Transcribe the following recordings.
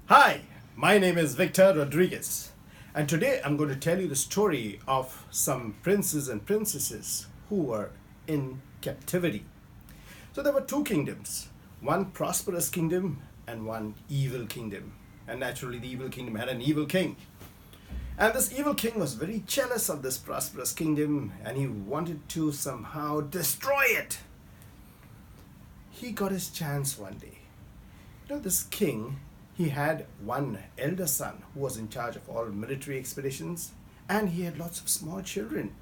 Hi, my name is Victor Rodrigues, and today I'm going to tell you the story of some princes and princesses who were in captivity. So there were two kingdoms, one prosperous kingdom and one evil kingdom. And naturally, the evil kingdom had an evil king. And this evil king was very jealous of this prosperous kingdom and he wanted to somehow destroy it. He got his chance one day. This king, he had one elder son who was in charge of all military expeditions, and he had lots of small children.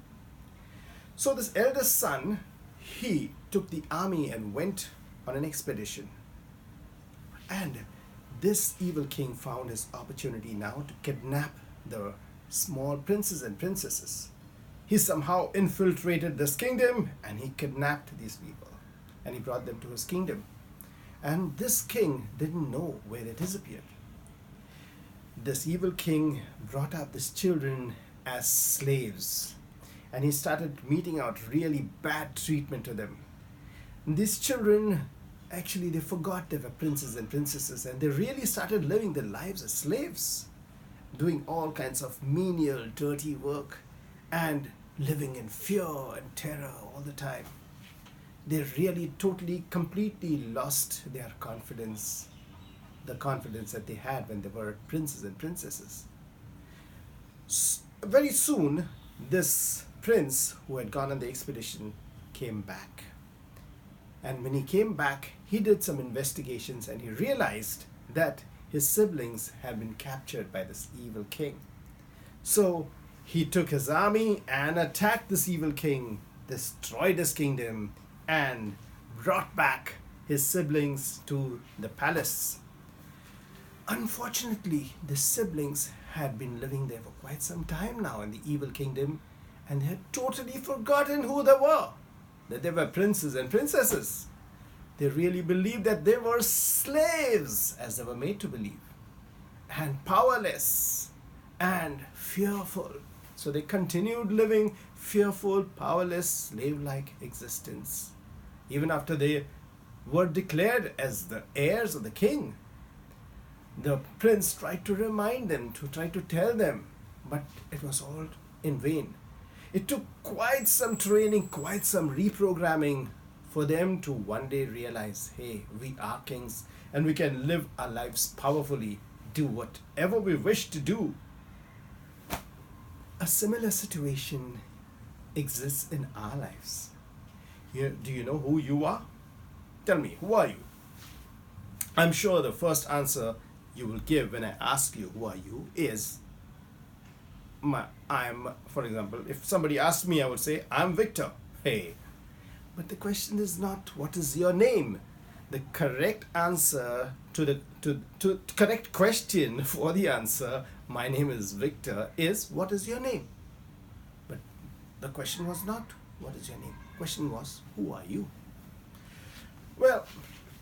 So this elder son, he took the army and went on an expedition. And this evil king found his opportunity now to kidnap the small princes and princesses. He somehow infiltrated this kingdom and he kidnapped these people and he brought them to his kingdom. And this king didn't know where they disappeared. This evil king brought up these children as slaves and he started meting out really bad treatment to them. And these children, actually, they forgot they were princes and princesses and they really started living their lives as slaves, doing all kinds of menial, dirty work and living in fear and terror all the time. They really totally, completely lost their confidence, the confidence that they had when they were princes and princesses. Very soon, this prince who had gone on the expedition came back. And when he came back, he did some investigations and he realized that his siblings had been captured by this evil king. So he took his army and attacked this evil king, destroyed his kingdom, and brought back his siblings to the palace. Unfortunately, the siblings had been living there for quite some time now in the evil kingdom and they had totally forgotten who they were, that they were princes and princesses. They really believed that they were slaves, as they were made to believe, and powerless and fearful. So they continued living fearful, powerless, slave-like existence. Even after they were declared as the heirs of the king, the prince tried to remind them, to try to tell them, but it was all in vain. It took quite some training, quite some reprogramming for them to one day realize, hey, we are kings and we can live our lives powerfully, do whatever we wish to do. A similar situation exists in our lives. Do you know who you are? Tell me, who are you? I'm sure the first answer you will give when I ask you who are you is, for example, if somebody asked me, I would say, I'm Victor. Hey. But the question is not what is your name. The correct answer to correct question for the answer, my name is Victor, is what is your name? But the question was not what is your name. The question was, who are you? Well,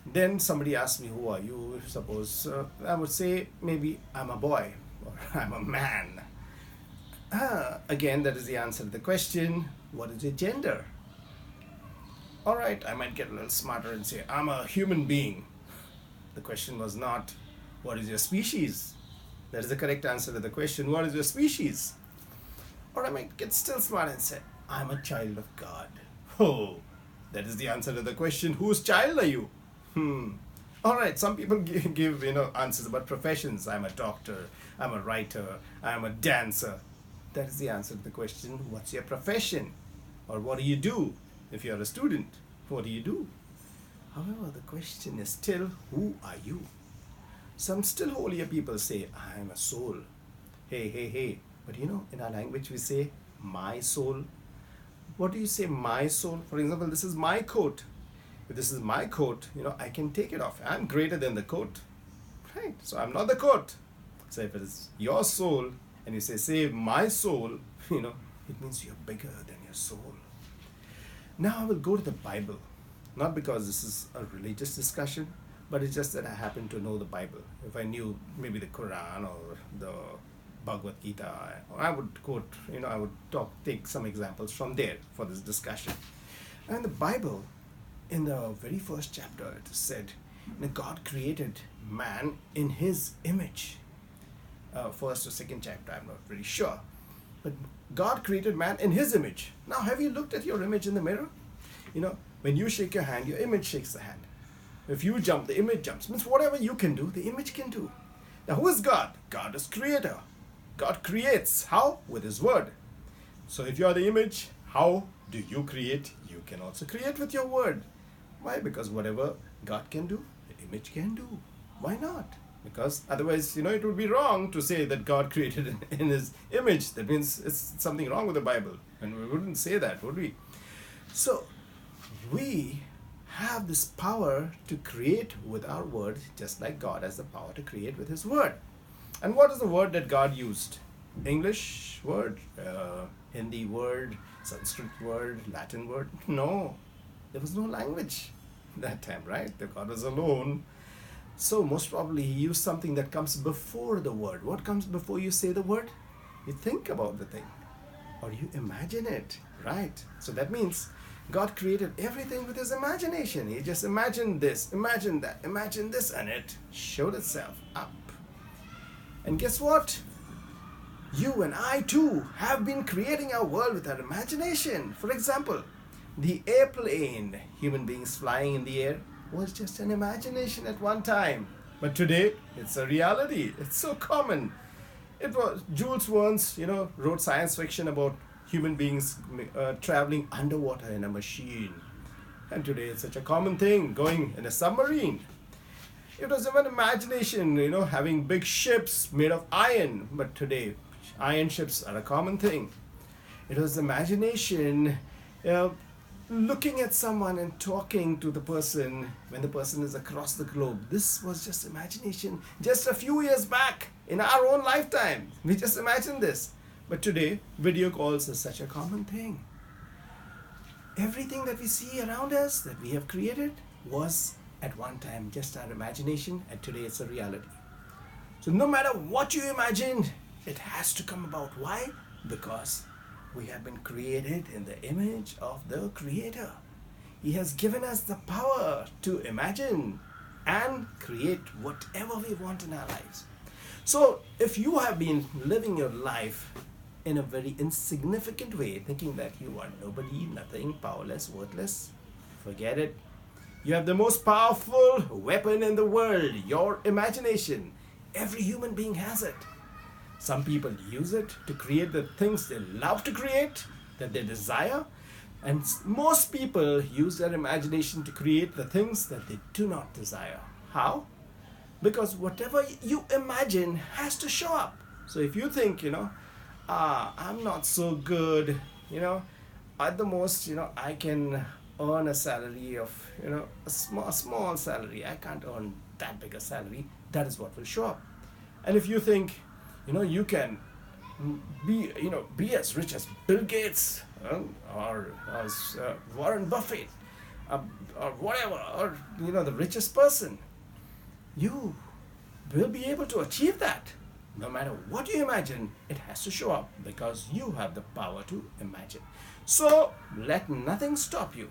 then somebody asked me, who are you? Suppose I would say maybe I'm a boy or I'm a man. Again, that is the answer to the question, what is your gender? All right, I might get a little smarter and say, I'm a human being. The question was not, what is your species? That is the correct answer to the question, what is your species? Or I might get still smarter and say, I'm a child of God. Oh, that is the answer to the question, whose child are you? All right, some people give answers about professions. I'm a doctor, I'm a writer, I'm a dancer. That is the answer to the question, what's your profession? Or what do you do? If you're a student, what do you do? However, the question is still, who are you? Some still holier people say, I'm a soul. Hey. But in our language we say, my soul. What do you say, my soul? For example, this is my coat. If this is my coat, I can take it off. I'm greater than the coat. Right? So I'm not the coat. So if it is your soul, and you say my soul, it means you're bigger than your soul. Now I will go to the Bible, not because this is a religious discussion, but it's just that I happen to know the Bible. If I knew maybe the Quran or the Bhagavad Gita, I would quote, I would take some examples from there for this discussion. And the Bible, in the very first chapter, it is said, God created man in his image. First or second chapter, I'm not really sure. But God created man in his image. Now, have you looked at your image in the mirror? When you shake your hand, your image shakes the hand. If you jump, the image jumps. Means whatever you can do, the image can do. Now, who is God? God is creator. God creates. How? With his word. So if you are the image, how do you create? You can also create with your word. Why? Because whatever God can do, the image can do. Why not? Because otherwise, it would be wrong to say that God created in his image. That means it's something wrong with the Bible. And we wouldn't say that, would we? So we have this power to create with our word, just like God has the power to create with his word. And what is the word that God used? English word, Hindi word, Sanskrit word, Latin word? No, there was no language that time, right? The God was alone. So most probably he used something that comes before the word. What comes before you say the word? You think about the thing, or you imagine it, right? So that means God created everything with his imagination. He just imagined this, imagined that, imagined this, and it showed itself up. And guess what? You and I too have been creating our world with our imagination. For example, the airplane, human beings flying in the air, was just an imagination at one time. But today, it's a reality. It's so common. It was Jules Verne's, wrote science fiction about human beings traveling underwater in a machine. And today, it's such a common thing, going in a submarine. It was even imagination, having big ships made of iron. But today, iron ships are a common thing. It was imagination, looking at someone and talking to the person when the person is across the globe. This was just imagination just a few years back in our own lifetime. We just imagined this. But today, video calls is such a common thing. Everything that we see around us that we have created was at one time just our imagination, and today it's a reality. So no matter what you imagine, it has to come about. Why? Because we have been created in the image of the Creator. He has given us the power to imagine and create whatever we want in our lives. So if you have been living your life in a very insignificant way, thinking that you are nobody, nothing, powerless, worthless, forget it. You have the most powerful weapon in the world, your imagination. Every human being has it. Some people use it to create the things they love to create, that they desire. And most people use their imagination to create the things that they do not desire. How? Because whatever you imagine has to show up. So if you think, I'm not so good, at the most, I can earn a salary of, a small salary. I can't earn that big a salary. That is what will show up. And if you think, you can be as rich as Bill Gates or as Warren Buffett or whatever, or the richest person, you will be able to achieve that. No matter what you imagine, it has to show up because you have the power to imagine. So let nothing stop you.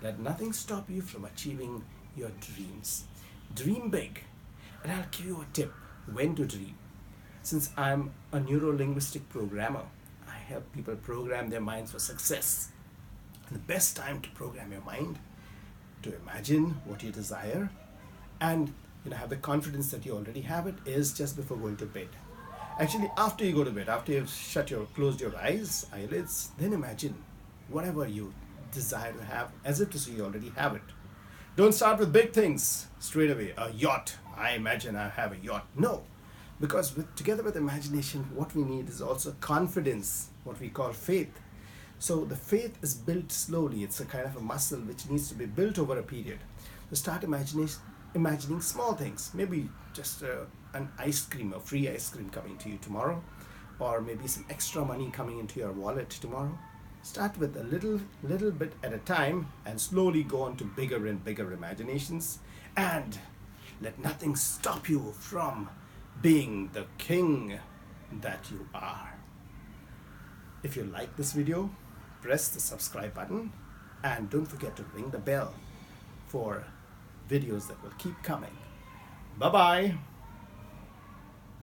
Let nothing stop you from achieving your dreams. Dream big. And I'll give you a tip when to dream. Since I'm a neuro-linguistic programmer, I help people program their minds for success. And the best time to program your mind, to imagine what you desire, and have the confidence that you already have it, is just before going to bed. Actually, after you go to bed, after you've closed your eyelids, then imagine whatever you desire to have, as if to say you already have it. Don't start with big things straight away. A yacht. I imagine I have a yacht. No. Because together with imagination, what we need is also confidence, what we call faith. So the faith is built slowly. It's a kind of a muscle which needs to be built over a period. So start imagining small things. Maybe just an ice cream, a free ice cream coming to you tomorrow, or maybe some extra money coming into your wallet tomorrow. Start with a little bit at a time and slowly go on to bigger and bigger imaginations, and let nothing stop you from being the king that you are. If you like this video, press the subscribe button and don't forget to ring the bell for videos that will keep coming. Bye bye.